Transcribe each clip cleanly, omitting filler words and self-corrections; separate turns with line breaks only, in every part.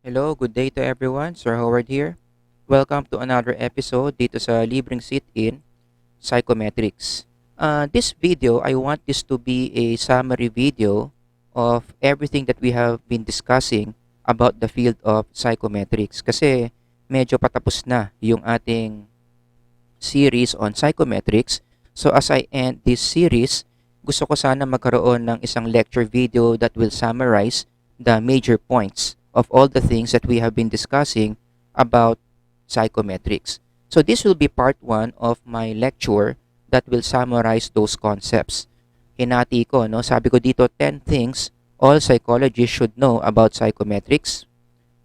Hello, good day to everyone. Sir Howard here. Welcome to another episode dito sa Libreng Sit-In, Psychometrics. This video, I want this to be a summary video of everything that we have been discussing about the field of psychometrics kasi medyo patapos na yung ating series on psychometrics. So as I end this series, gusto ko sana magkaroon ng isang lecture video that will summarize the major points of all the things that we have been discussing about psychometrics. So this will be part 1 of my lecture that will summarize those concepts. Hinati ko, no? Sabi ko dito 10 things all psychologists should know about psychometrics.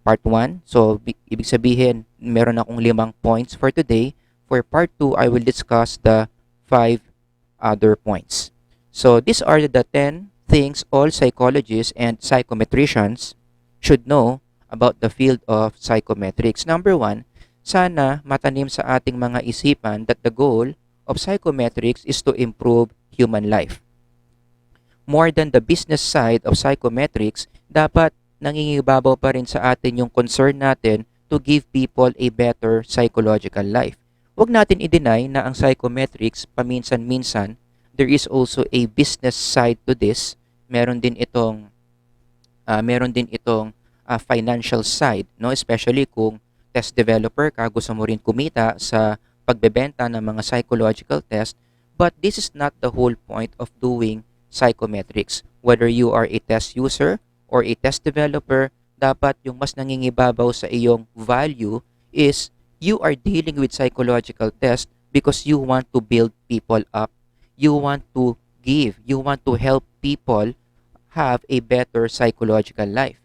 Part 1. So ibig sabihin, meron akong 5 points for today. For part 2, I will discuss the 5 other points. So these are the 10 things all psychologists and psychometricians should know about the field of psychometrics. Number 1, sana matanim sa ating mga isipan that the goal of psychometrics is to improve human life. More than the business side of psychometrics, dapat nangingibabaw pa rin sa atin yung concern natin to give people a better psychological life. Huwag natin i-deny na ang psychometrics paminsan-minsan, there is also a business side to this. Meron din itong financial side, no? Especially kung test developer ka, gusto mo rin kumita sa pagbebenta ng mga psychological test. But this is not the whole point of doing psychometrics. Whether you are a test user or a test developer, dapat yung mas nangingibabaw sa iyong value is you are dealing with psychological test because you want to build people up. You want to give. You want to help people have a better psychological life.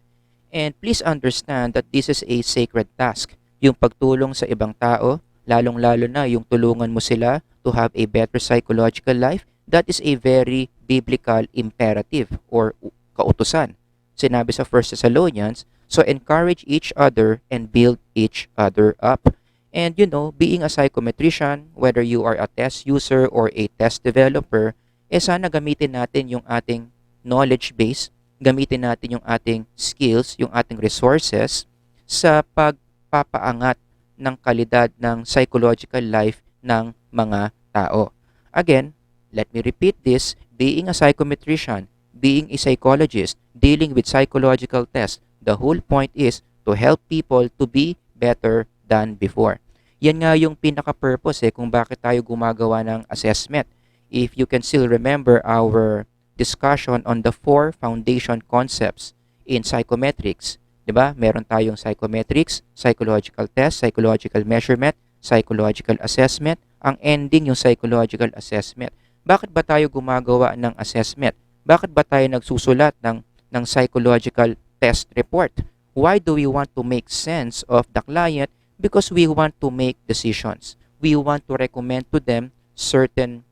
And please understand that this is a sacred task. Yung pagtulong sa ibang tao, lalong-lalo na yung tulungan mo sila to have a better psychological life, that is a very biblical imperative or kautusan. Sinabi sa 1 Thessalonians, so encourage each other and build each other up. And you know, being a psychometrician, whether you are a test user or a test developer, sana gamitin natin yung ating knowledge base, gamitin natin yung ating skills, yung ating resources sa pagpapaangat ng kalidad ng psychological life ng mga tao. Again, let me repeat this, being a psychometrician, being a psychologist, dealing with psychological tests, the whole point is to help people to be better than before. Yan nga yung pinaka-purpose kung bakit tayo gumagawa ng assessment. If you can still remember our discussion on the 4 foundation concepts in psychometrics, 'di ba? Meron tayong psychometrics, psychological test, psychological measurement, psychological assessment, ang ending yung psychological assessment. Bakit ba tayo gumagawa ng assessment? Bakit ba tayo nagsusulat ng psychological test report? Why do we want to make sense of the client? Because we want to make decisions. We want to recommend to them certain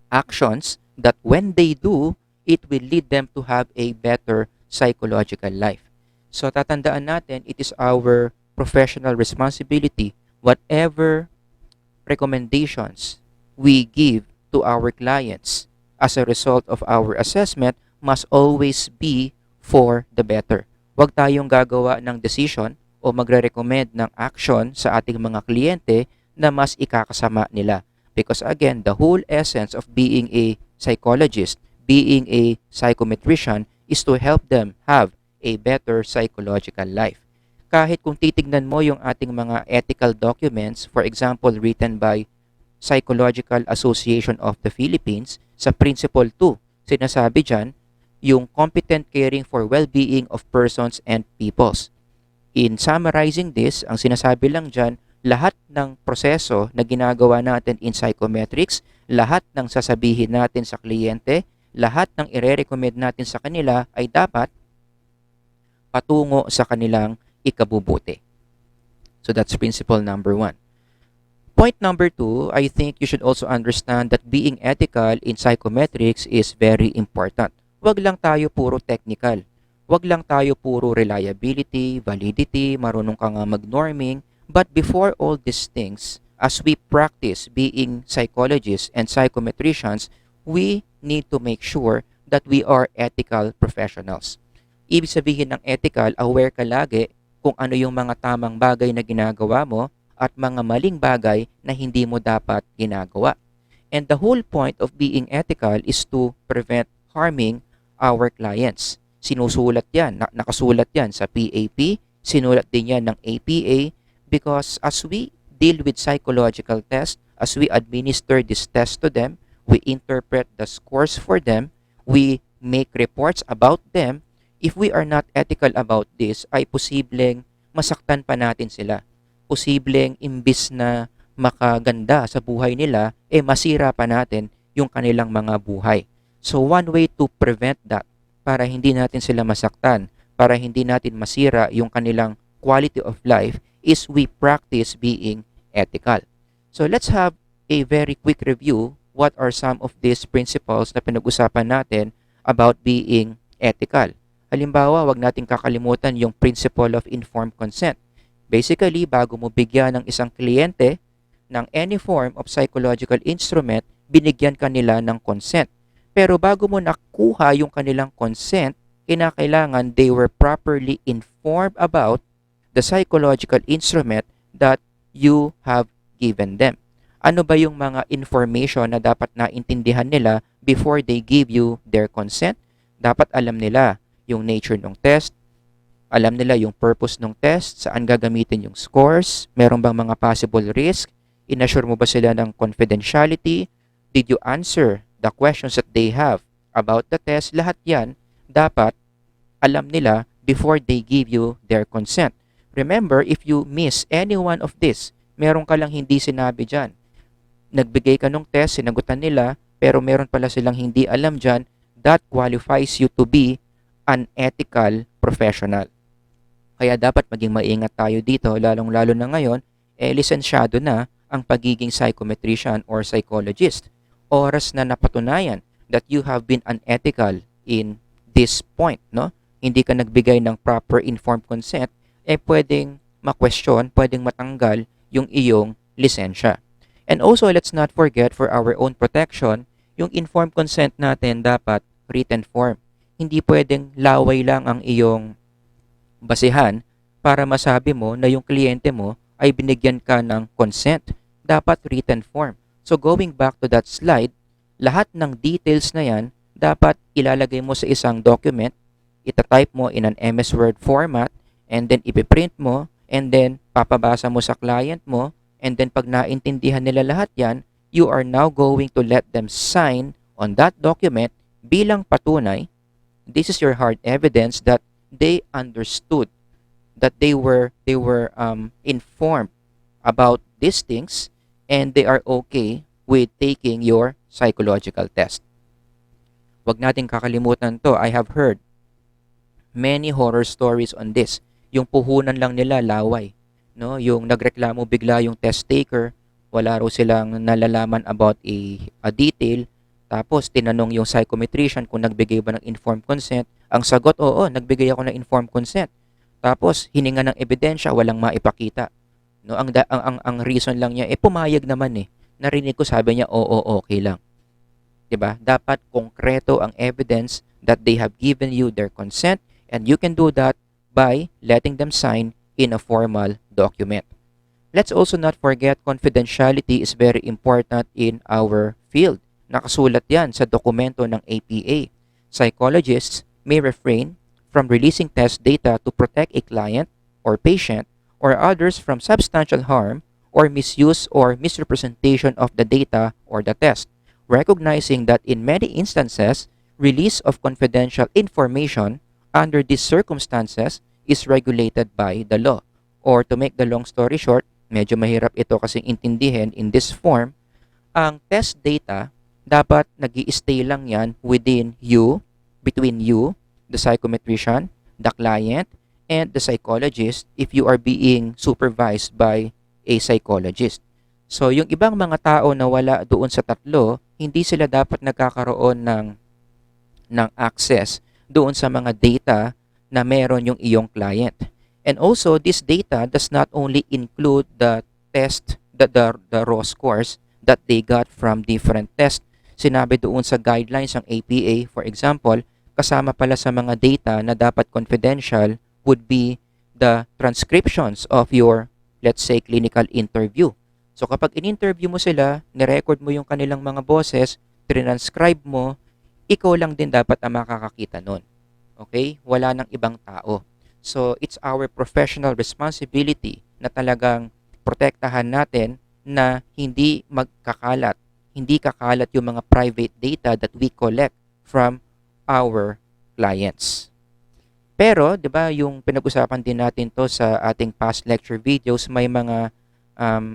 actions that when they do, it will lead them to have a better psychological life. So tatandaan natin, it is our professional responsibility, whatever recommendations we give to our clients as a result of our assessment must always be for the better. Huwag tayong gagawa ng decision o magre-recommend ng action sa ating mga kliyente na mas ikakasama nila. Because again, the whole essence of being a psychologist, being a psychometrician is to help them have a better psychological life. Kahit kung titignan mo yung ating mga ethical documents, for example, written by Psychological Association of the Philippines, sa Principle 2, sinasabi dyan, yung competent caring for well-being of persons and peoples. In summarizing this, ang sinasabi lang dyan, lahat ng proseso na ginagawa natin in psychometrics, lahat ng sasabihin natin sa kliyente, lahat ng ire-recommend natin sa kanila ay dapat patungo sa kanilang ikabubuti. So that's principle number 1. Point number 2, I think you should also understand that being ethical in psychometrics is very important. Huwag lang tayo puro technical. Huwag lang tayo puro reliability, validity, marunong ka nga mag-norming. But before all these things, as we practice being psychologists and psychometricians, we need to make sure that we are ethical professionals. Ibig sabihin ng ethical, aware ka lagi kung ano yung mga tamang bagay na ginagawa mo at mga maling bagay na hindi mo dapat ginagawa. And the whole point of being ethical is to prevent harming our clients. Sinusulat yan, nakasulat yan sa PAP, sinulat din yan ng APA because as we deal with psychological tests, as we administer this test to them, we interpret the scores for them, we make reports about them. If we are not ethical about this, ay posibleng masaktan pa natin sila. Posibleng imbis na makaganda sa buhay nila, masira pa natin yung kanilang mga buhay. So one way to prevent that, para hindi natin sila masaktan, para hindi natin masira yung kanilang quality of life, is we practice being ethical. So let's have a very quick review. What are some of these principles na pinag-usapan natin about being ethical? Halimbawa, wag nating kakalimutan yung principle of informed consent. Basically, bago mo bigyan ng isang kliyente ng any form of psychological instrument, binigyan kanila ng consent. Pero bago mo nakuha yung kanilang consent, kinakailangan they were properly informed about the psychological instrument that you have given them. Ano ba yung mga information na dapat naintindihan nila before they give you their consent? Dapat alam nila yung nature ng test, alam nila yung purpose ng test, saan gagamitin yung scores, meron bang mga possible risk, inassure mo ba sila ng confidentiality, did you answer the questions that they have about the test? Lahat yan dapat alam nila before they give you their consent. Remember, if you miss any one of this, meron ka lang hindi sinabi dyan. Nagbigay ka ng test, sinagutan nila, pero meron pala silang hindi alam dyan, that qualifies you to be an ethical professional. Kaya dapat maging maingat tayo dito, lalong-lalo na ngayon, lisensyado na ang pagiging psychometrician or psychologist. Oras na napatunayan that you have been unethical in this point, no? Hindi ka nagbigay ng proper informed consent, pwedeng ma-question, pwedeng matanggal yung iyong lisensya. And also, let's not forget, for our own protection, yung informed consent natin dapat written form. Hindi pwedeng laway lang ang iyong basehan para masabi mo na yung kliyente mo ay binigyan ka ng consent. Dapat written form. So going back to that slide, lahat ng details na yan dapat ilalagay mo sa isang document, itatype mo in an MS Word format, and then ipiprint mo, and then papabasa mo sa client mo, and then pag naintindihan nila lahat yan, you are now going to let them sign on that document bilang patunay. This is your hard evidence that they understood, that they were informed about these things, and they are okay with taking your psychological test. Wag nating kakalimutan to. I have heard many horror stories on this. Yung puhunan lang nila laway, no? Yung nagreklamo bigla yung test taker, wala raw silang nalalaman about a detail. Tapos tinanong yung psychometrician kung nagbigay ba ng informed consent. Ang sagot, oo, nagbigay ako ng informed consent. Tapos hininga ng ebidensya, walang maipakita. No, ang reason lang niya pumayag naman eh. Narinig ko sabi niya, oo, okay lang. 'Di ba? Dapat konkreto ang evidence that they have given you their consent, and you can do that by letting them sign in a formal document. Let's also not forget, confidentiality is very important in our field. Nakasulat yan sa dokumento ng APA. Psychologists may refrain from releasing test data to protect a client or patient or others from substantial harm or misuse or misrepresentation of the data or the test, recognizing that in many instances, release of confidential information under these circumstances is regulated by the law. Or to make the long story short, medyo mahirap ito kasing intindihin in this form, ang test data dapat nag-i-stay lang yan within you, between you, the psychometrician, the client, and the psychologist if you are being supervised by a psychologist. So, yung ibang mga tao na wala doon sa tatlo, hindi sila dapat nagkakaroon ng access doon sa mga data na meron yung iyong client. And also, this data does not only include the test, the raw scores that they got from different tests. Sinabi doon sa guidelines ng APA, for example, kasama pala sa mga data na dapat confidential would be the transcriptions of your, let's say, clinical interview. So kapag in-interview mo sila, nirecord mo yung kanilang mga boses, transcribe mo, ikaw lang din dapat ang makakakita nun. Okay? Wala nang ibang tao. So, it's our professional responsibility na talagang protektahan natin na hindi kakalat yung mga private data that we collect from our clients. Pero, 'di ba, yung pinag-usapan din natin 'to sa ating past lecture videos, may mga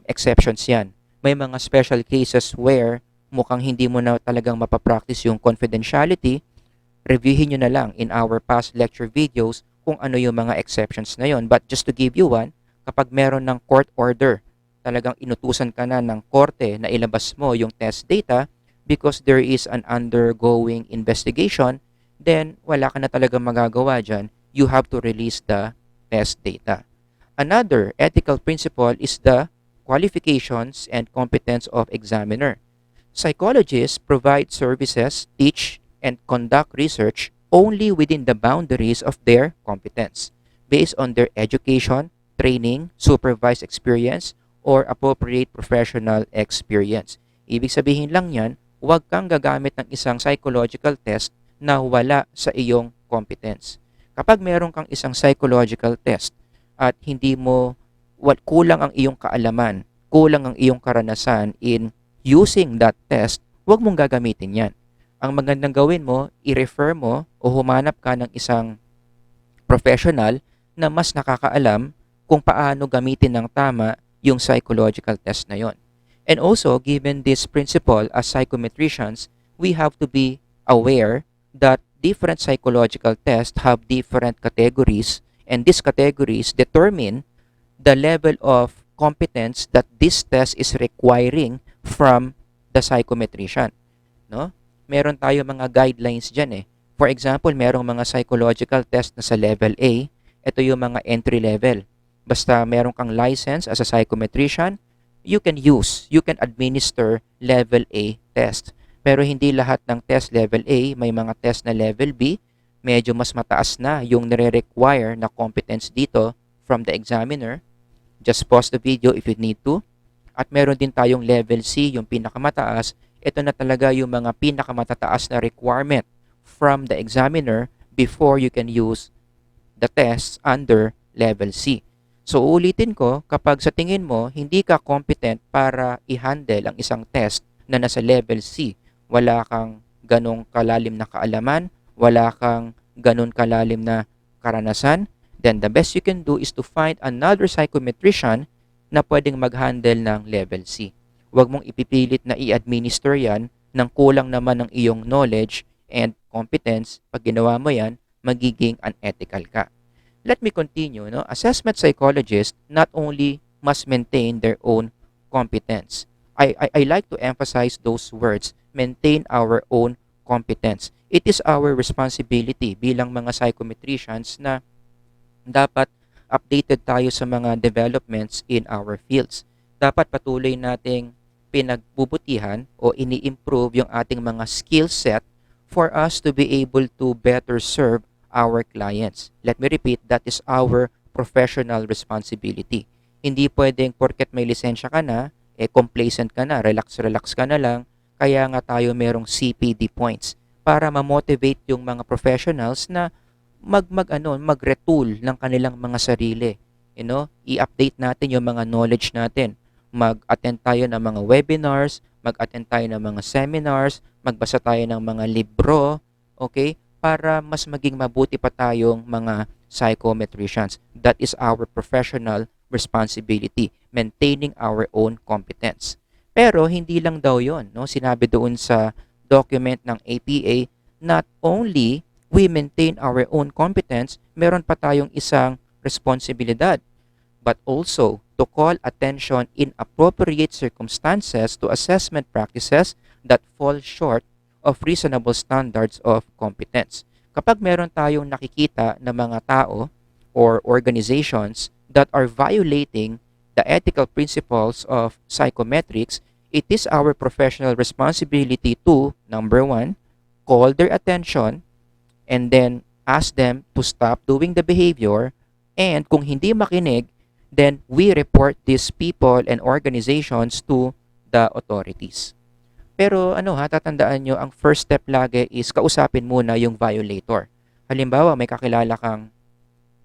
exceptions 'yan. May mga special cases where mukhang hindi mo na talagang mapapractice yung confidentiality. Reviewin nyo na lang in our past lecture videos kung ano yung mga exceptions na yon. But just to give you one, kapag meron ng court order, talagang inutusan ka na ng korte na ilabas mo yung test data because there is an undergoing investigation, then wala ka na talagang magagawa dyan. You have to release the test data. Another ethical principle is the qualifications and competence of examiner. Psychologists provide services, teach, and conduct research only within the boundaries of their competence, based on their education, training, supervised experience, or appropriate professional experience. Ibig sabihin lang yan, huwag kang gagamit ng isang psychological test na wala sa iyong competence. Kapag meron kang isang psychological test at hindi mo, kulang ang iyong kaalaman, kulang ang iyong karanasan in using that test, huwag mong gagamitin yan. Ang magandang gawin mo, i-refer mo o humanap ka ng isang professional na mas nakakaalam kung paano gamitin ng tama yung psychological test na yon. And also, given this principle as psychometricians, we have to be aware that different psychological tests have different categories, and these categories determine the level of competence that this test is requiring from the psychometrician. No? Meron tayo mga guidelines dyan eh. For example, merong mga psychological test na sa level A. Ito yung mga entry level. Basta meron kang license as a psychometrician, you can administer level A test. Pero hindi lahat ng test level A, may mga test na level B. Medyo mas mataas na yung nire-require na competence dito from the examiner. Just pause the video if you need to. At meron din tayong level C, yung pinakamataas. Ito na talaga yung mga pinakamatataas na requirement from the examiner before you can use the tests under level C. So ulitin ko, kapag sa tingin mo hindi ka competent para i-handle ang isang test na nasa level C, wala kang ganong kalalim na kaalaman, wala kang ganon kalalim na karanasan, then the best you can do is to find another psychometrician na pwedeng mag-handle ng level C. Huwag mong ipipilit na i-administer yan ng kulang naman ng iyong knowledge and competence. Pag ginawa mo yan, magiging unethical ka. Let me continue. No? Assessment psychologists not only must maintain their own competence. I like to emphasize those words, maintain our own competence. It is our responsibility bilang mga psychometricians na dapat updated tayo sa mga developments in our fields. Dapat patuloy nating pinagbubutihan o ini-improve yung ating mga skill set for us to be able to better serve our clients. Let me repeat, that is our professional responsibility. Hindi pwedeng porket may lisensya ka na, complacent ka na, relax ka na lang, kaya nga tayo merong CPD points para ma-motivate yung mga professionals na mag-retool ng kanilang mga sarili. I-update natin yung mga knowledge natin. Mag-attend tayo ng mga webinars, mag-attend tayo ng mga seminars, magbasa tayo ng mga libro, okay? Para mas maging mabuti pa tayong mga psychometricians. That is our professional responsibility, maintaining our own competence. Pero hindi lang daw yon, no? Sinabi doon sa document ng APA, not only we maintain our own competence, meron pa tayong isang responsibilidad, but also to call attention in appropriate circumstances to assessment practices that fall short of reasonable standards of competence. Kapag meron tayong nakikita na mga tao or organizations that are violating the ethical principles of psychometrics, it is our professional responsibility to, number one, call their attention and then ask them to stop doing the behavior And kung hindi makinig, then we report these people and organizations to the authorities. Pero ano ha, tatandaan nyo, ang first step lagi is kausapin muna yung violator. Halimbawa, may kakilala kang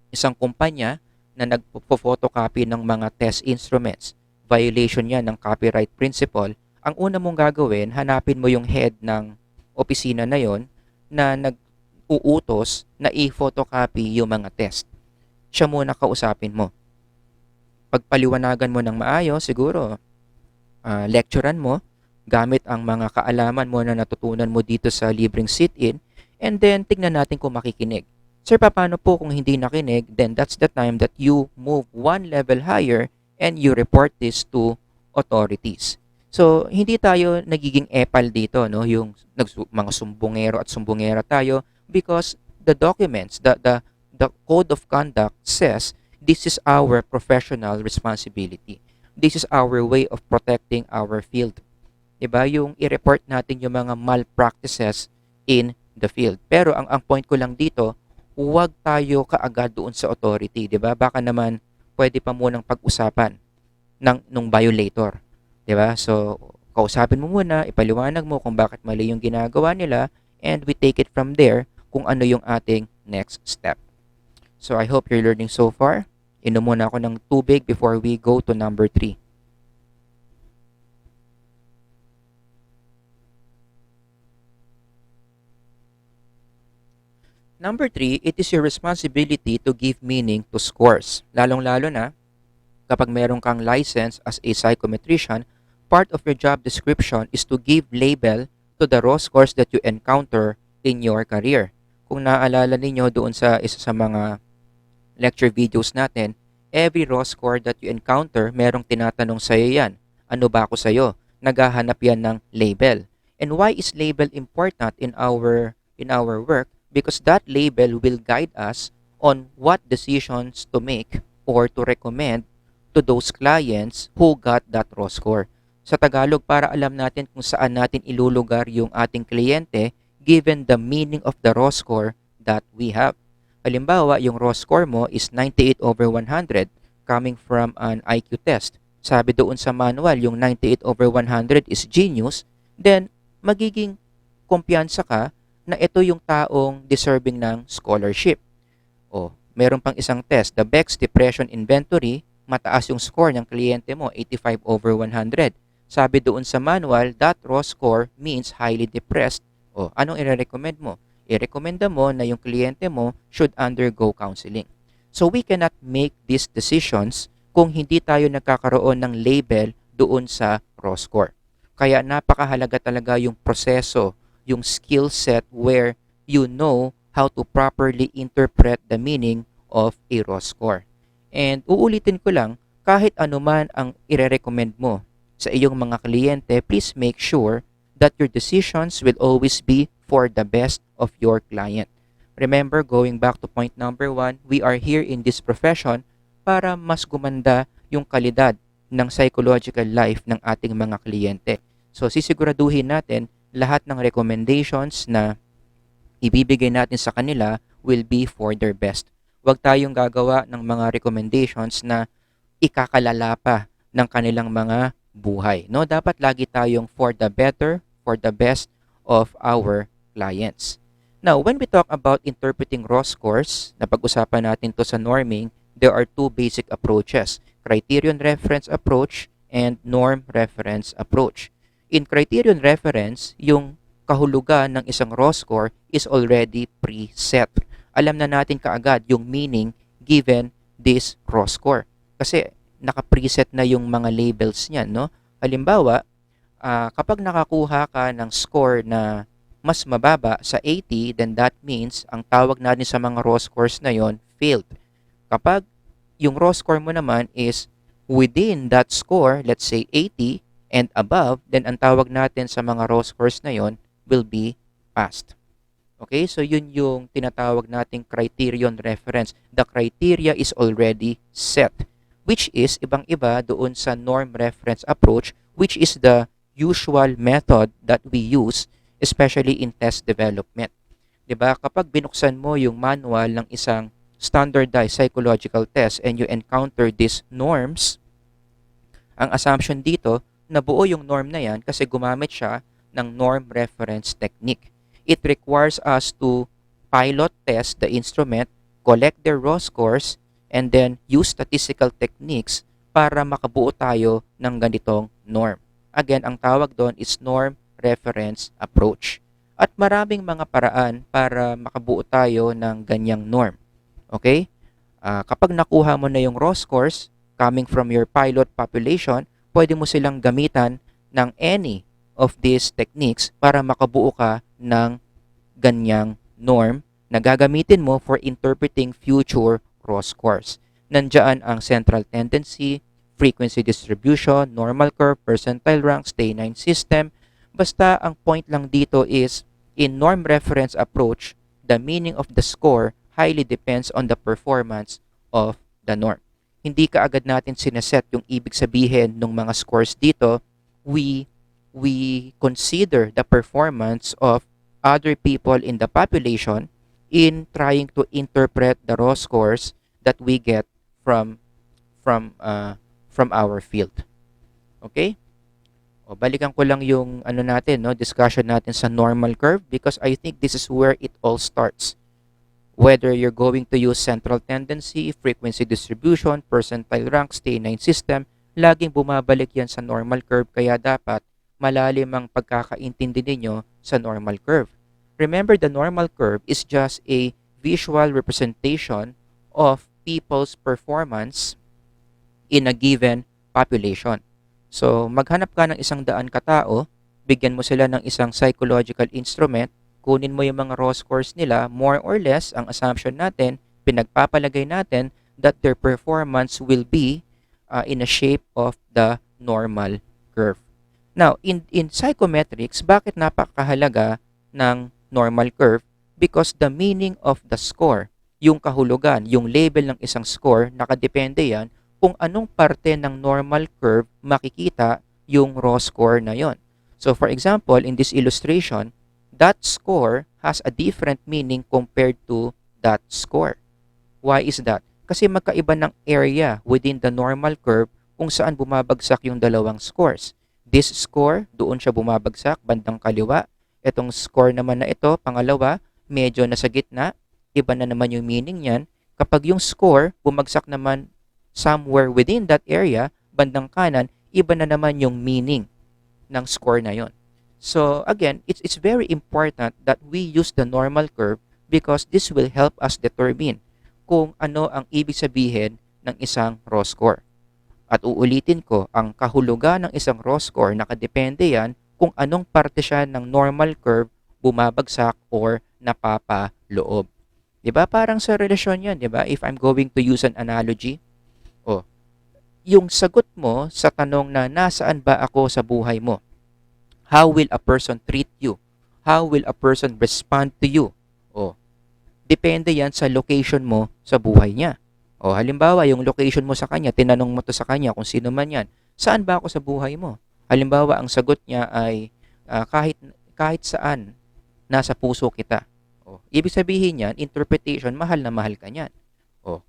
isang kumpanya na nagpo-photocopy ng mga test instruments. Violation yan ng copyright principle. Ang una mong gagawin, hanapin mo yung head ng opisina na yon na nag-uutos na i-photocopy yung mga test. Siya muna kausapin mo. Pagpaliwanagan mo ng maayos, siguro, lecturean mo gamit ang mga kaalaman mo na natutunan mo dito sa libreng sit-in, and then tignan natin kung makikinig. Sir, paano po kung hindi nakinig? Then that's the time that you move one level higher and you report this to authorities. So, hindi tayo nagiging epal dito, no? Yung mga sumbongero at sumbongera tayo, because the documents, the code of conduct says this is our professional responsibility. This is our way of protecting our field. 'Di ba? Yung i-report natin yung mga malpractices in the field. Pero ang point ko lang dito, huwag tayo kaagad doon sa authority, 'di ba? Baka naman pwede pa munang pag-usapan nung violator, 'di ba? So, kausapin mo muna, ipaliwanag mo kung bakit mali yung ginagawa nila, and we take it from there kung ano yung ating next step. So, I hope you're learning so far. Inom muna ako ng tubig before we go to number 3. Number 3, it is your responsibility to give meaning to scores. Lalong-lalo na kapag meron kang license as a psychometrician, part of your job description is to give label to the raw scores that you encounter in your career. Kung naaalala ninyo doon sa isa sa mga lecture videos natin, every raw score that you encounter, merong tinatanong sa'yo yan. Ano ba ako sa'yo? Naghahanap yan ng label. And why is label important in our work? Because that label will guide us on what decisions to make or to recommend to those clients who got that raw score. Sa Tagalog, para alam natin kung saan natin ilulugar yung ating kliyente given the meaning of the raw score that we have. Halimbawa, yung raw score mo is 98 over 100 coming from an IQ test. Sabi doon sa manual, yung 98 over 100 is genius, then magiging kumpiyansa ka na ito yung taong deserving ng scholarship. O, meron pang isang test, the Beck's Depression Inventory, mataas yung score ng kliyente mo, 85 over 100. Sabi doon sa manual, that raw score means highly depressed. O, anong i-recommend mo? I-recommenda mo na yung kliyente mo should undergo counseling. So we cannot make these decisions kung hindi tayo nagkakaroon ng label doon sa raw score. Kaya napakahalaga talaga yung proseso, yung skill set where you know how to properly interpret the meaning of a raw score. And uulitin ko lang, kahit anuman ang ire-recommend mo sa iyong mga kliyente, please make sure that your decisions will always be for the best of your client. Remember, going back to point number 1, we are here in this profession para mas gumanda yung kalidad ng psychological life ng ating mga kliyente. So, sisiguraduhin natin lahat ng recommendations na ibibigay natin sa kanila will be for their best. Huwag tayong gagawa ng mga recommendations na ikakalala pa ng kanilang mga buhay. No, dapat lagi tayong for the better, for the best of our clients. Now, when we talk about interpreting raw scores, napag-usapan natin to sa norming, there are two basic approaches, criterion reference approach and norm reference approach. In criterion reference, yung kahulugan ng isang raw score is already preset. Alam na natin kaagad yung meaning given this raw score. Kasi naka-preset na yung mga labels niyan, no? Halimbawa, kapag nakakuha ka ng score na mas mababa sa 80, then that means ang tawag natin sa mga raw scores na yon failed. Kapag yung raw score mo naman is within that score, let's say 80 and above, then ang tawag natin sa mga raw scores na yon will be passed. Okay, so yun yung tinatawag nating criterion reference. The criteria is already set, which is ibang-iba doon sa norm reference approach, which is the usual method that we use, especially in test development. 'Di ba? Kapag binuksan mo yung manual ng isang standardized psychological test and you encounter these norms, ang assumption dito, nabuo yung norm na yan kasi gumamit siya ng norm reference technique. It requires us to pilot test the instrument, collect their raw scores, and then use statistical techniques para makabuo tayo ng ganitong norm. Again, ang tawag doon is norm reference approach. At maraming mga paraan para makabuo tayo ng ganyang norm. Okay? Kapag nakuha mo na yung raw scores coming from your pilot population, pwede mo silang gamitan ng any of these techniques para makabuo ka ng ganyang norm na gagamitin mo for interpreting future raw scores. Nandiyan ang central tendency, frequency distribution, normal curve, percentile rank, stay-9 system. Basta ang point lang dito is, in norm reference approach, the meaning of the score highly depends on the performance of the norm. Hindi ka agad natin sineset yung ibig sabihin ng mga scores dito. We consider the performance of other people in the population in trying to interpret the raw scores that we get from our field. Okay? O, balikan ko lang yung discussion natin sa normal curve because I think this is where it all starts. Whether you're going to use central tendency, frequency distribution, percentile rank, stay-9 system, laging bumabalik yan sa normal curve kaya dapat malalim ang pagkakaintindi ninyo sa normal curve. Remember, the normal curve is just a visual representation of people's performance in a given population. So, maghanap ka ng 100 katao, bigyan mo sila ng isang psychological instrument, kunin mo yung mga raw scores nila, more or less, ang assumption natin, pinagpapalagay natin that their performance will be in a shape of the normal curve. Now, in psychometrics, bakit napakahalaga ng normal curve? Because the meaning of the score, yung kahulugan, yung label ng isang score, nakadepende yan kung anong parte ng normal curve makikita yung raw score na yon. So, for example, in this illustration, that score has a different meaning compared to that score. Why is that? Kasi magkaiba ng area within the normal curve kung saan bumabagsak yung dalawang scores. This score, doon siya bumabagsak, bandang kaliwa. Itong score naman na ito, pangalawa, medyo nasa gitna. Iba na naman yung meaning niyan. Kapag yung score bumagsak naman somewhere within that area, bandang kanan, iba na naman yung meaning ng score na yon. So again, it's very important that we use the normal curve because this will help us determine kung ano ang ibig sabihin ng isang raw score. At uulitin ko, ang kahulugan ng isang raw score nakadepende yan kung anong parte siya ng normal curve bumabagsak or napapaloob. 'Di ba? Parang sa relasyon 'yan, 'di ba? If I'm going to use an analogy, yung sagot mo sa tanong na nasaan ba ako sa buhay mo? How will a person treat you? How will a person respond to you? Depende yan sa location mo sa buhay niya. Halimbawa, yung location mo sa kanya, tinanong mo to sa kanya kung sino man yan, saan ba ako sa buhay mo? Halimbawa, ang sagot niya ay kahit saan, nasa puso kita. Ibig sabihin yan, interpretation, mahal na mahal ka niyan.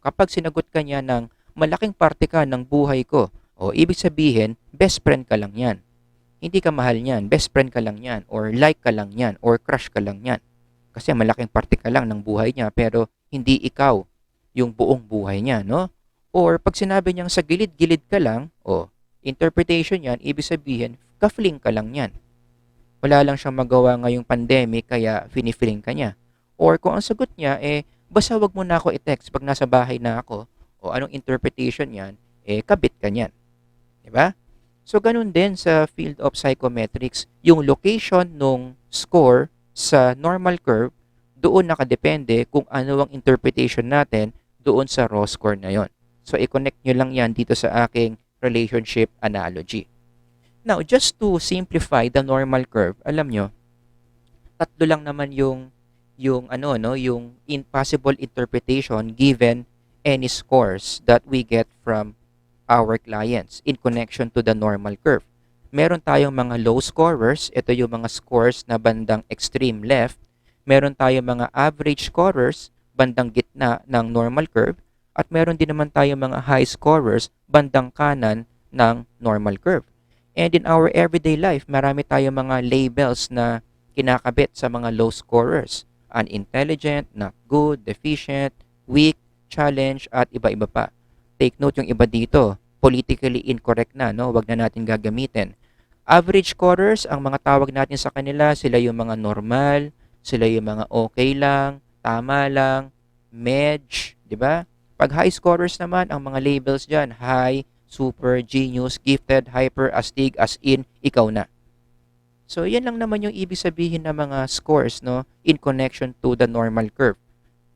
Kapag sinagot ka niya ng malaking parte ka ng buhay ko, ibig sabihin, best friend ka lang yan. Hindi ka mahal niyan, best friend ka lang yan, or like ka lang yan, or crush ka lang yan. Kasi malaking parte ka lang ng buhay niya, pero hindi ikaw yung buong buhay niya, no? Or pag sinabi niyang sa gilid-gilid ka lang, interpretation yan, ibig sabihin, ka-fling ka lang yan. Wala lang siyang magawa ngayong pandemic, kaya fini-fling ka niya. Or kung ang sagot niya, basta wag mo na ako i-text pag nasa bahay na ako, anong interpretation yan, kabit ka niyan. Diba? So, ganun din sa field of psychometrics, yung location nung score sa normal curve, doon nakadepende kung ano ang interpretation natin doon sa raw score na yon. So, i-connect nyo lang yan dito sa aking relationship analogy. Now, just to simplify the normal curve, alam nyo, tatlo lang naman yung impossible interpretation given any scores that we get from our clients in connection to the normal curve. Meron tayong mga low scorers, ito yung mga scores na bandang extreme left. Meron tayong mga average scorers, bandang gitna ng normal curve at meron din naman tayo mga high scorers bandang kanan ng normal curve. And in our everyday life, marami tayong mga labels na kinakabit sa mga low scorers. Unintelligent, not good, deficient, weak, challenge, at iba-iba pa. Take note yung iba dito. Politically incorrect na, no? Wag na natin gagamitin. Average scorers, ang mga tawag natin sa kanila, sila yung mga normal, sila yung mga okay lang, tama lang, medj, di ba? Pag high scorers naman, ang mga labels dyan, high, super, genius, gifted, hyper, astig, as in, ikaw na. So, yan lang naman yung ibig sabihin ng mga scores, no, in connection to the normal curve.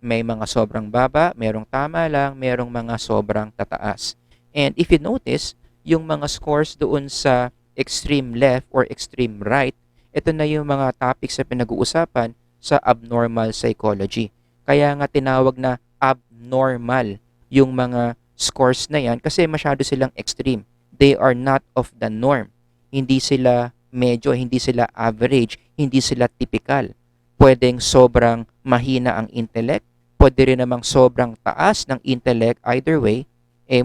May mga sobrang baba, merong tama lang, merong mga sobrang tataas. And if you notice, yung mga scores doon sa extreme left or extreme right, ito na yung mga topics na pinag-uusapan sa abnormal psychology. Kaya nga tinawag na abnormal yung mga scores na yan kasi masyado silang extreme. They are not of the norm. Hindi sila medyo, hindi sila average, hindi sila typical. Pwedeng sobrang mahina ang intellect, pwede rin namang sobrang taas ng intellect, either way,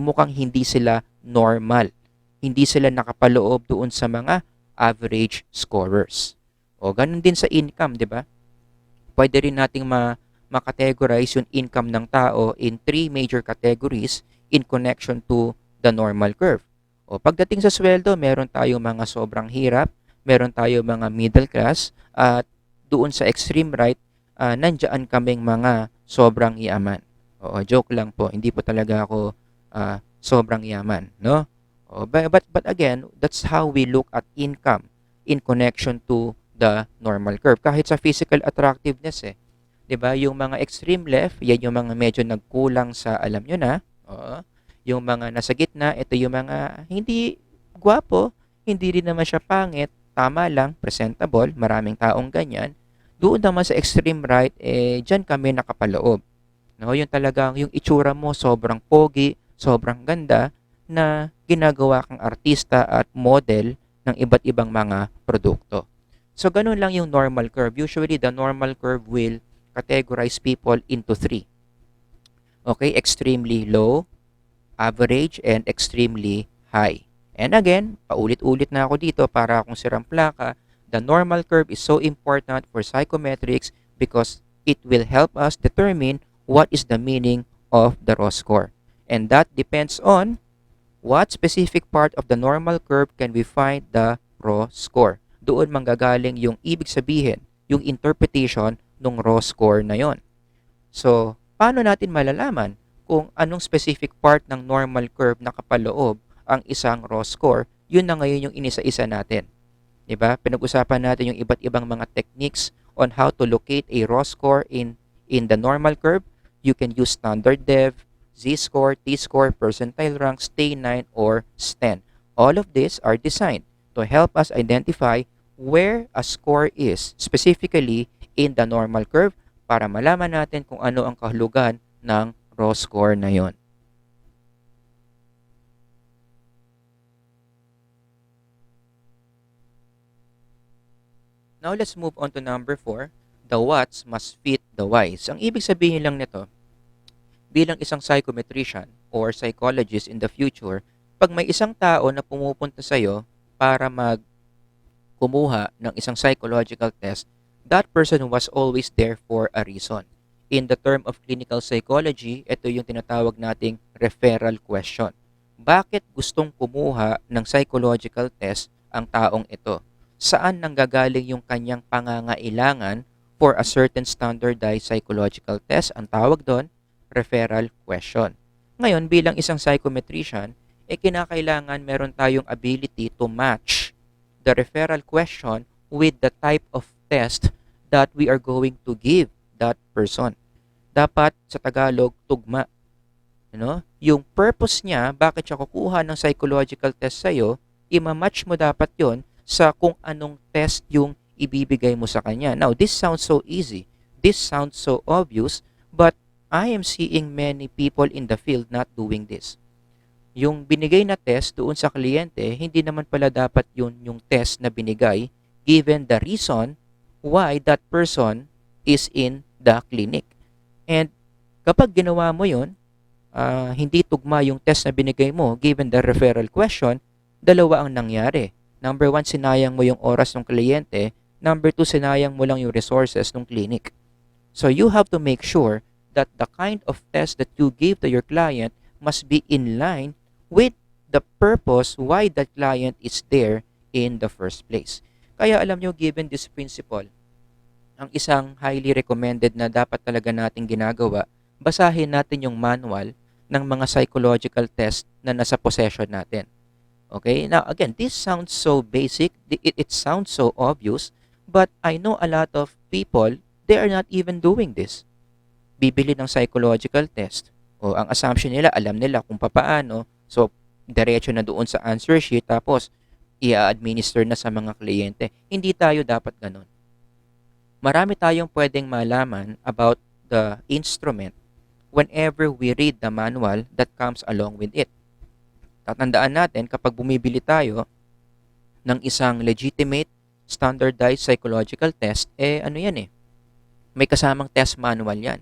mukhang hindi sila normal. Hindi sila nakapaloob doon sa mga average scorers. O ganun din sa income, di ba? Pwede rin nating makategorize yung income ng tao in three major categories in connection to the normal curve. O pagdating sa sweldo, meron tayong mga sobrang hirap, meron tayong mga middle class, at doon sa extreme right, nandiyan kaming mga sobrang yaman. Oo, joke lang po. Hindi po talaga ako sobrang yaman, no? But again, that's how we look at income in connection to the normal curve. Kahit sa physical attractiveness 'di ba? Yung mga extreme left, yan yung mga medyo nagkulang sa alam nyo na. Oo. Yung mga nasa gitna, ito yung mga hindi gwapo, hindi rin naman siya pangit, tama lang, presentable, maraming taong ganyan. Doon naman sa extreme right, dyan kami nakapaloob. No, yung talagang yung itsura mo sobrang pogi, sobrang ganda na ginagawa kang artista at model ng iba't ibang mga produkto. So ganun lang yung normal curve. Usually the normal curve will categorize people into three. Okay, extremely low, average, and extremely high. And again, paulit-ulit na ako dito para akong sirang plaka. The normal curve is so important for psychometrics because it will help us determine what is the meaning of the raw score. And that depends on what specific part of the normal curve can we find the raw score. Doon manggagaling yung ibig sabihin, yung interpretation ng raw score na yon. So, paano natin malalaman kung anong specific part ng normal curve na kapaloob ang isang raw score? Yun na ngayon yung inisa-isa natin. Diba? Pinag-usapan natin yung iba't ibang mga techniques on how to locate a raw score in the normal curve. You can use standard dev, z-score, t-score, percentile rank, stay9, or sten. All of these are designed to help us identify where a score is specifically in the normal curve para malaman natin kung ano ang kahulugan ng raw score na yon. Now let's move on to number 4. The whats must fit the whys. Ang ibig sabihin lang nito, bilang isang psychometrician or psychologist in the future, pag may isang tao na pumupunta sa'yo para kumuha ng isang psychological test, that person was always there for a reason. In the term of clinical psychology, ito yung tinatawag nating referral question. Bakit gustong kumuha ng psychological test ang taong ito? Saan nanggagaling yung kanyang pangangailangan for a certain standardized psychological test? Ang tawag doon, referral question. Ngayon, bilang isang psychometrician, kinakailangan meron tayong ability to match the referral question with the type of test that we are going to give that person. Dapat sa Tagalog, tugma. Yung purpose niya, bakit siya kukuha ng psychological test sa'yo, ima-match mo dapat yon sa kung anong test yung ibibigay mo sa kanya. Now, this sounds so easy. This sounds so obvious, but I am seeing many people in the field not doing this. Yung binigay na test doon sa kliyente, hindi naman pala dapat yun yung test na binigay given the reason why that person is in the clinic. And Kapag ginawa mo yun, hindi tugma yung test na binigay mo given the referral question, dalawa ang nangyari. Number one, sinayang mo yung oras ng kliyente. Number two, sinayang mo lang yung resources ng clinic. So you have to make sure that the kind of test that you give to your client must be in line with the purpose why the client is there in the first place. Kaya alam nyo, given this principle, ang isang highly recommended na dapat talaga nating ginagawa, basahin natin yung manual ng mga psychological test na nasa possession natin. Okay? Now, again, this sounds so basic. It sounds so obvious. But I know a lot of people, they are not even doing this. Bibili ng psychological test. O ang assumption nila, alam nila kung papaano. So, diretso na doon sa answer sheet. Tapos, i-administer na sa mga kliyente. Hindi tayo dapat ganun. Marami tayong pwedeng malaman about the instrument whenever we read the manual that comes along with it. Tatandaan natin, kapag bumibili tayo ng isang legitimate, standardized psychological test, ano yan may kasamang test manual yan.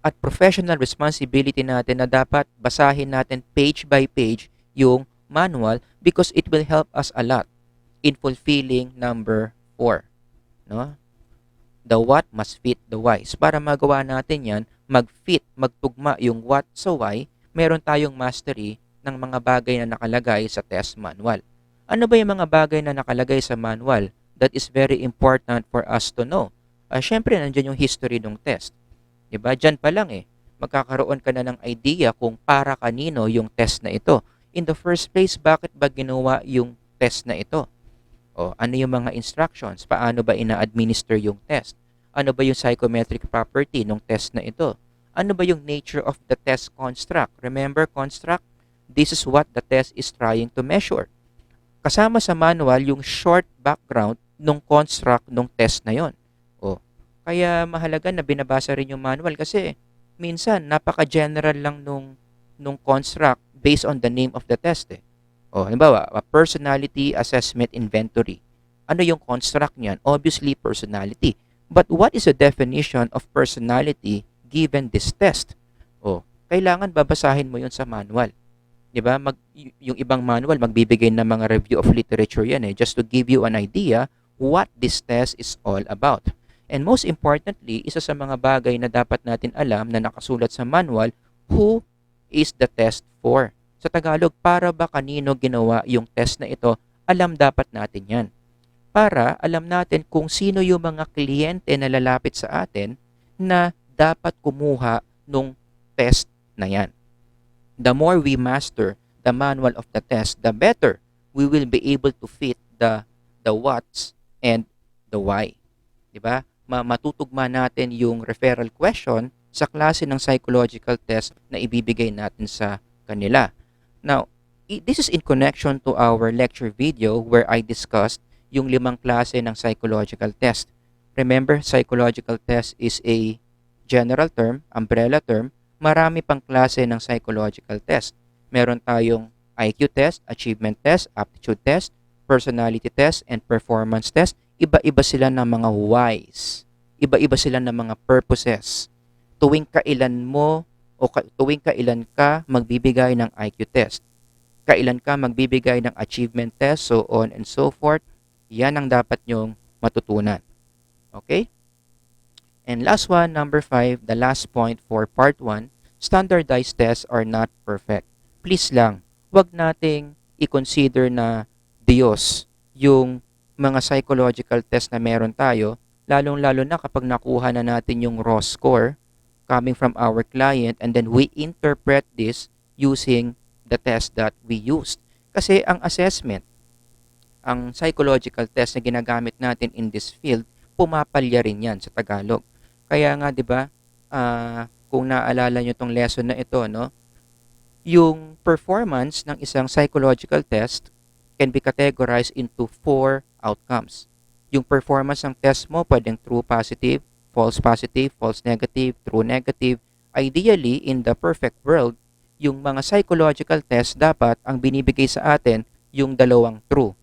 At professional responsibility natin na dapat basahin natin page by page yung manual because it will help us a lot in fulfilling number 4. No? The what must fit the why. Para magawa natin yan, mag-fit, magtugma yung what sa why, meron tayong mastery ng mga bagay na nakalagay sa test manual. Ano ba yung mga bagay na nakalagay sa manual that is very important for us to know? Siyempre, nandiyan yung history ng test. Diba? Diyan pa lang magkakaroon ka na ng idea kung para kanino yung test na ito. In the first place, bakit ba ginawa yung test na ito? Ano yung mga instructions? Paano ba ina-administer yung test? Ano ba yung psychometric property ng test na ito? Ano ba yung nature of the test construct? Remember construct? This is what the test is trying to measure. Kasama sa manual yung short background ng construct ng test na yon. Kaya mahalaga na binabasa rin yung manual kasi minsan napaka-general lang nung construct based on the name of the test halimbawa, a personality assessment inventory. Ano yung construct niyan? Obviously, personality. But what is the definition of personality given this test? Kailangan babasahin mo yun sa manual. Diba? Yung ibang manual, magbibigay ng mga review of literature yan just to give you an idea what this test is all about. And most importantly, isa sa mga bagay na dapat natin alam na nakasulat sa manual, who is the test for? Sa Tagalog, para ba kanino ginawa yung test na ito, alam dapat natin yan. Para alam natin kung sino yung mga kliyente na lalapit sa atin na dapat kumuha nung test na yan. The more we master the manual of the test, the better we will be able to fit the what's and the why. Diba? Matutugma natin yung referral question sa klase ng psychological test na ibibigay natin sa kanila. Now, this is in connection to our lecture video where I discussed yung 5 klase ng psychological test. Remember, psychological test is a general term, umbrella term. Marami pang klase ng psychological test. Meron tayong IQ test, achievement test, aptitude test, personality test, and performance test. Iba-iba sila ng mga whys. Iba-iba sila ng mga purposes. Tuwing kailan ka magbibigay ng IQ test, kailan ka magbibigay ng achievement test, so on and so forth, yan ang dapat nyong matutunan. Okay? And last one, number 5, the last point for part 1, standardized tests are not perfect. Please lang, wag nating i-consider na Diyos yung mga psychological test na meron tayo, lalong-lalo na kapag nakuha na natin yung raw score coming from our client and then we interpret this using the test that we used. Kasi ang assessment, ang psychological test na ginagamit natin in this field, pumapalya rin yan sa Tagalog. Kaya nga, di ba, kung naalala nyo tong lesson na ito, no, yung performance ng isang psychological test can be categorized into 4 outcomes. Yung performance ng test mo, pwedeng true positive, false negative, true negative. Ideally, in the perfect world, yung mga psychological test dapat ang binibigay sa atin yung dalawang true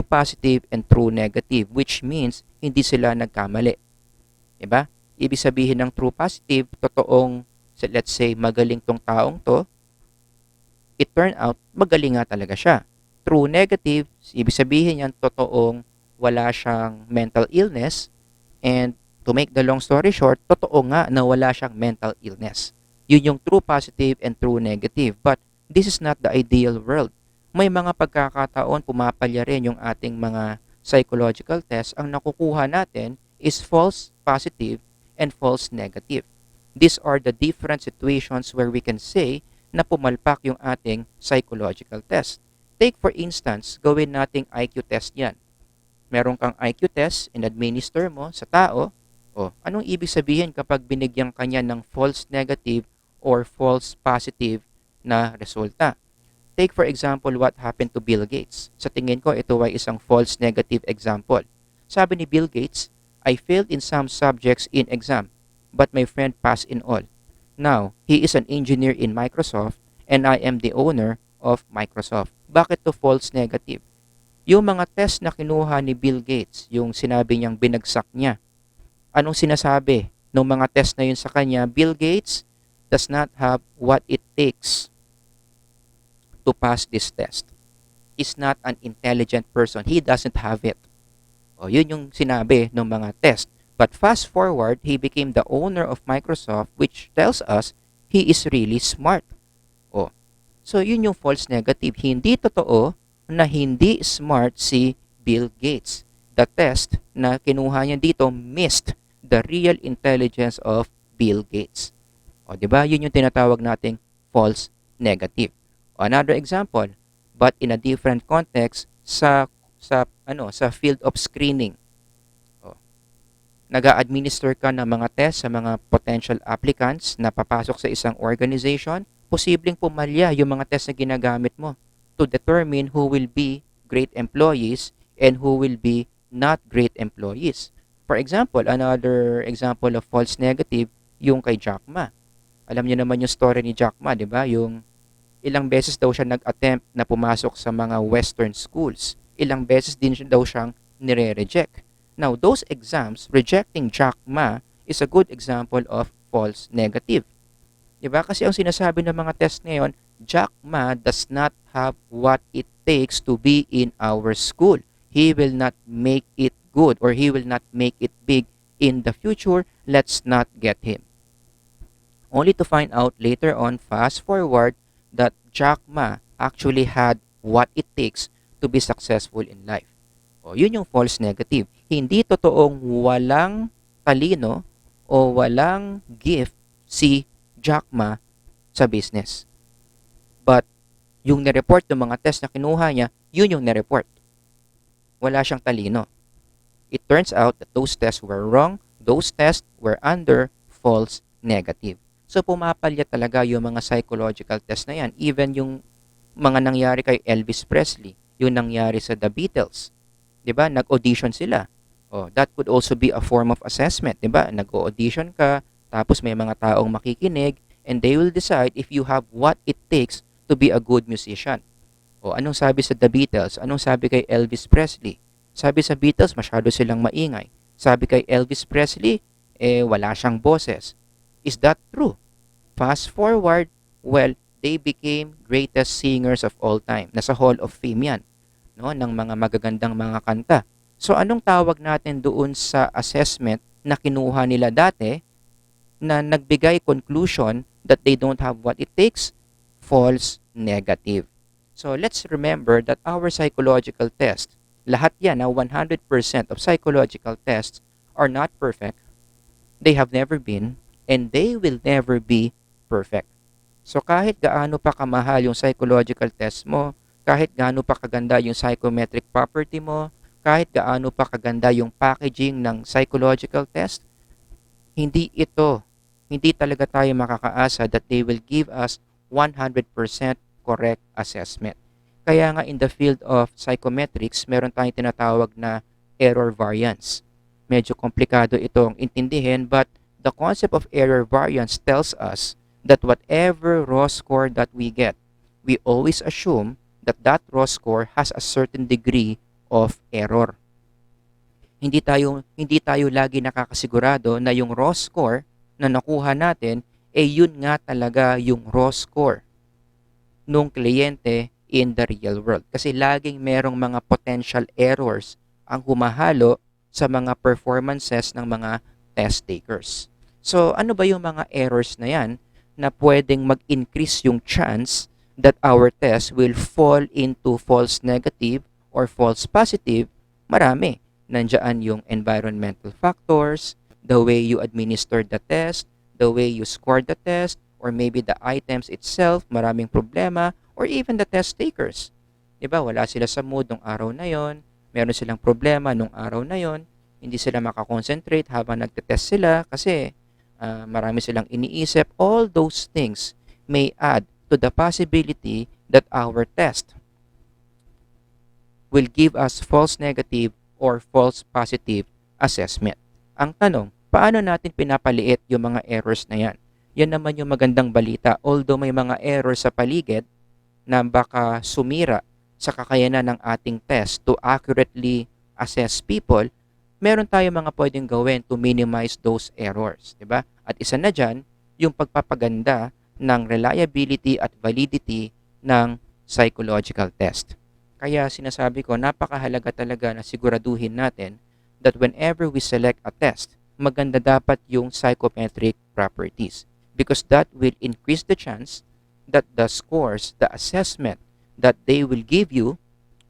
positive and true negative, which means hindi sila nagkamali. Diba? Ibig sabihin ng true positive, totoong So let's say magaling tong taong to, it turned out magaling nga talaga siya. True negative, ibig sabihin yan totoong wala siyang mental illness. And to make the long story short, totoo nga na wala siyang mental illness. Yun yung true positive and true negative. But this is not the ideal world. May mga pagkakataon pumapalya rin yung ating mga psychological test. Ang nakukuha natin is false positive and false negative. These are the different situations where we can say na pumalpak yung ating psychological test. Take for instance, gawin nating IQ test yan. Meron kang IQ test and administer mo sa tao, anong ibig sabihin kapag binigyan kanya ng false negative or false positive na resulta? Take for example what happened to Bill Gates. Sa tingin ko, ito ay isang false negative example. Sabi ni Bill Gates, I failed in some subjects in exam, but my friend passed in all. Now, he is an engineer in Microsoft and I am the owner of Microsoft. Bakit to false negative? Yung mga test na kinuha ni Bill Gates, yung sinabi niyang binagsak niya, anong sinasabi ng mga test na yun sa kanya? Bill Gates does not have what it takes to pass this test. He's not an intelligent person. He doesn't have it. Yun yung sinabi ng mga test. But fast forward, he became the owner of Microsoft, which tells us he is really smart. So yun yung false negative. Hindi totoo na hindi smart si Bill Gates. The test na kinuha niya dito missed the real intelligence of Bill Gates. Di ba? Yun yung tinatawag nating false negative. Another example, but in a different context sa field of screening. Nag-a-administer ka ng mga test sa mga potential applicants na papasok sa isang organization, posibleng pumalya yung mga test na ginagamit mo to determine who will be great employees and who will be not great employees. For example, another example of false negative, yung kay Jack Ma. Alam niyo naman yung story ni Jack Ma, di ba? Yung ilang beses daw siya nag-attempt na pumasok sa mga Western schools. Ilang beses din daw siyang nire-reject. Now, those exams, rejecting Jack Ma is a good example of false negative. Diba? Kasi ang sinasabi ng mga test ngayon, Jack Ma does not have what it takes to be in our school. He will not make it good or he will not make it big in the future. Let's not get him. Only to find out later on, fast forward, that Jack Ma actually had what it takes to be successful in life. Yun yung false negative. Hindi totoong walang talino o walang gift si Jack Ma sa business. But yung nireport ng mga test na kinuha niya, yun yung nireport. Wala siyang talino. It turns out that those tests were wrong. Those tests were under false negative. So pumapalya talaga yung mga psychological test na yan. Even yung mga nangyari kay Elvis Presley, yung nangyari sa The Beatles. 'Di ba? Nag-audition sila. That could also be a form of assessment, 'di ba? Nag-audition ka, tapos may mga taong makikinig and they will decide if you have what it takes to be a good musician. Anong sabi sa The Beatles? Anong sabi kay Elvis Presley? Sabi sa Beatles, masyado silang maingay. Sabi kay Elvis Presley, wala siyang boses. Is that true? Fast forward, well, they became greatest singers of all time. Nasa Hall of Fame yan, no, ng mga magagandang mga kanta. So anong tawag natin doon sa assessment na kinuha nila dati na nagbigay conclusion that they don't have what it takes? False negative. So let's remember that our psychological test, lahat yan na 100% of psychological tests are not perfect. They have never been and they will never be perfect. So kahit gaano pa kamahal yung psychological test mo, kahit gaano pa kaganda yung psychometric property mo, kahit gaano pa kaganda yung packaging ng psychological test, hindi talaga tayo makakaasa that they will give us 100% correct assessment. Kaya nga in the field of psychometrics, meron tayong tinatawag na error variance. Medyo komplikado itong intindihin, but the concept of error variance tells us that whatever raw score that we get, we always assume that raw score has a certain degree of error. Hindi tayo lagi nakakasigurado na yung raw score na nakuha natin yun nga talaga yung raw score nung kliyente in the real world. Kasi laging merong mga potential errors ang humahalo sa mga performances ng mga test takers. So, ano ba yung mga errors na yan na pwedeng mag-increase yung chance that our test will fall into false negative or false positive? Marami. Nandiyan yung environmental factors, the way you administer the test, the way you score the test, or maybe the items itself, maraming problema, or even the test takers. 'Di ba? Wala sila sa mood nung araw na 'yon, meron silang problema nung araw na 'yon, hindi sila makakonsentrate habang nagte-test sila kasi marami silang iniisip. All those things may add to the possibility that our test will give us false negative or false positive assessment. Ang tanong, paano natin pinapaliit yung mga errors na yan? Yan naman yung magandang balita. Although may mga errors sa paligid na baka sumira sa kakayanan ng ating test to accurately assess people, meron tayong mga pwedeng gawin to minimize those errors, 'di ba? At isa na diyan, yung pagpapaganda ng reliability at validity ng psychological test. Kaya sinasabi ko, napakahalaga talaga na siguraduhin natin that whenever we select a test, maganda dapat yung psychometric properties because that will increase the chance that the scores, the assessment that they will give you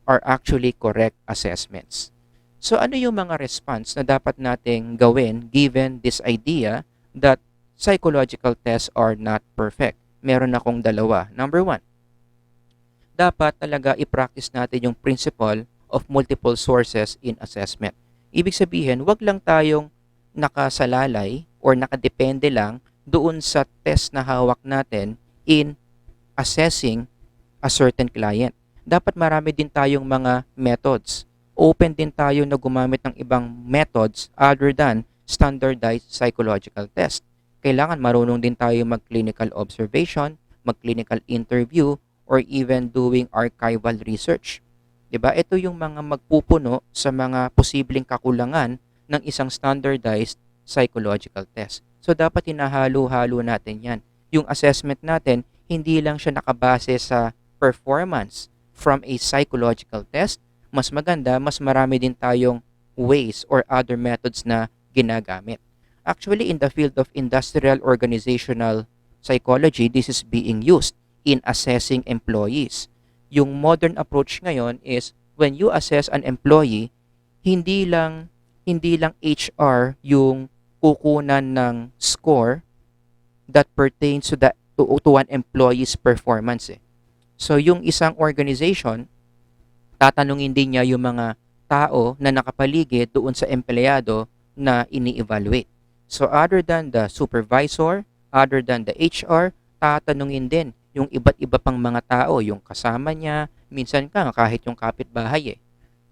are actually correct assessments. So ano yung mga response na dapat nating gawin given this idea that psychological tests are not perfect? Meron akong dalawa. Number one, dapat talaga i-practice natin yung principle of multiple sources in assessment. Ibig sabihin, wag lang tayong nakasalalay or nakadepende lang doon sa test na hawak natin in assessing a certain client. Dapat marami din tayong mga methods. Open din tayo na gumamit ng ibang methods other than standardized psychological test. Kailangan marunong din tayo mag-clinical observation, mag-clinical interview, or even doing archival research. 'Di ba? Ito yung mga magpupuno sa mga posibleng kakulangan ng isang standardized psychological test. So dapat hinahalo-halo natin 'yan. Yung assessment natin, hindi lang siya nakabase sa performance from a psychological test. Mas maganda, mas marami din tayong ways or other methods na ginagamit. Actually, in the field of industrial organizational psychology, this is being used in assessing employees. Yung modern approach ngayon is when you assess an employee, hindi lang HR yung kukunan ng score that pertains to an employee's performance. So yung isang organization, tatanungin din niya yung mga tao na nakapaligid doon sa empleyado na ini-evaluate. So other than the supervisor, other than the HR, tatanungin din yung iba't iba pang mga tao, yung kasama niya, minsan kahit yung kapitbahay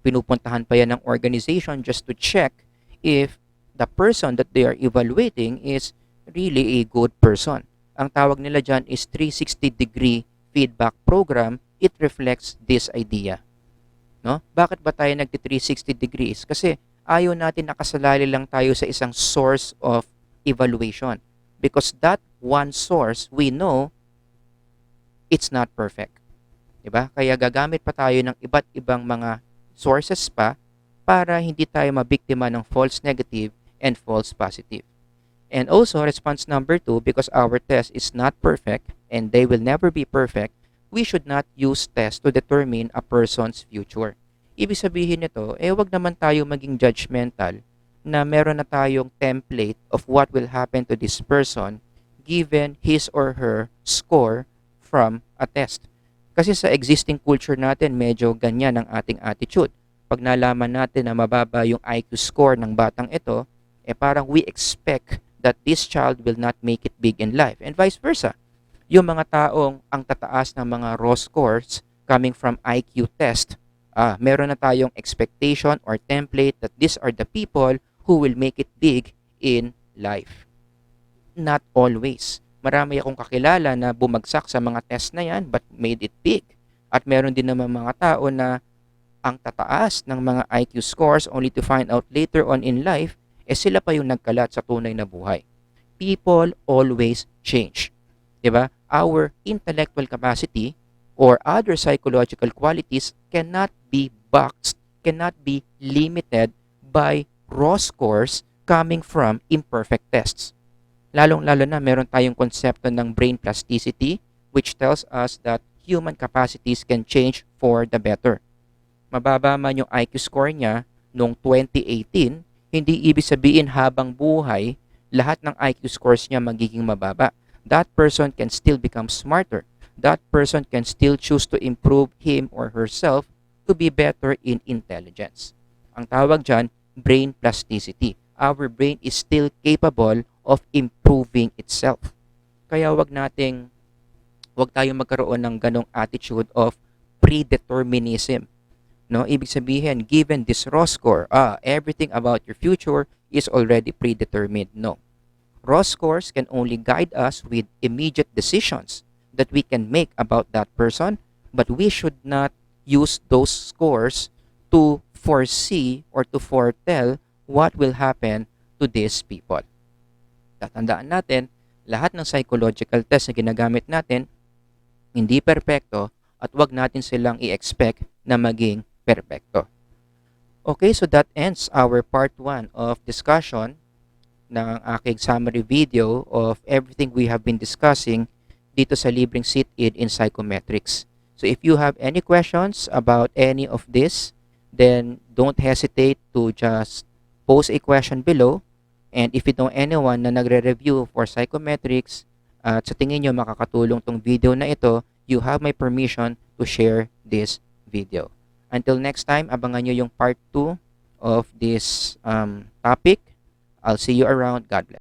pinupuntahan pa yan ng organization just to check if the person that they are evaluating is really a good person. Ang tawag nila dyan is 360-degree feedback program. It reflects this idea. No? Bakit ba tayo nagti-360 degrees? Kasi ayaw natin nakasalali lang tayo sa isang source of evaluation. Because that one source, we know it's not perfect. Diba? Kaya gagamit pa tayo ng iba't ibang mga sources pa para hindi tayo mabiktima ng false negative and false positive. And also, response number 2, because our test is not perfect and they will never be perfect, we should not use tests to determine a person's future. Ibig sabihin nito, wag naman tayo maging judgmental na meron na tayong template of what will happen to this person given his or her score from a test. Kasi sa existing culture natin, medyo ganyan ang ating attitude. Pag nalaman natin na mababa yung IQ score ng batang ito, parang we expect that this child will not make it big in life. And vice versa. Yung mga taong ang tataas ng mga raw scores coming from IQ test, meron na tayong expectation or template that these are the people who will make it big in life. Not always. Marami akong kakilala na bumagsak sa mga test na yan but made it big. At meron din naman mga tao na ang tataas ng mga IQ scores only to find out later on in life, sila pa yung nagkalat sa tunay na buhay. people always change. 'Di ba? Our intellectual capacity or other psychological qualities cannot be boxed, cannot be limited by raw scores coming from imperfect tests. Lalong-lalo na meron tayong konsepto ng brain plasticity which tells us that human capacities can change for the better. Mababa man yung IQ score niya noong 2018, hindi ibig sabihin habang buhay, lahat ng IQ scores niya magiging mababa. That person can still become smarter. That person can still choose to improve him or herself to be better in intelligence. Ang tawag dyan, brain plasticity. Our brain is still capable of improving itself. Kaya wag tayong magkaroon ng ganong attitude of predeterminism. No, ibig sabihin, given this raw score, everything about your future is already predetermined. No. Raw scores can only guide us with immediate decisions that we can make about that person, but we should not use those scores to foresee or to foretell what will happen to these people. Tatandaan natin, lahat ng psychological test na ginagamit natin, hindi perpekto at wag natin silang i-expect na maging perpekto. Okay, so that ends our part 1 of discussion ng aking summary video of everything we have been discussing dito sa Libreng Sit-In in Psychometrics. So if you have any questions about any of this, then don't hesitate to just post a question below. And if you know anyone na nagre-review for Psychometrics at sa tingin nyo makakatulong tong video na ito, you have my permission to share this video. Until next time, abangan nyo yung part 2 of this topic. I'll see you around. God bless.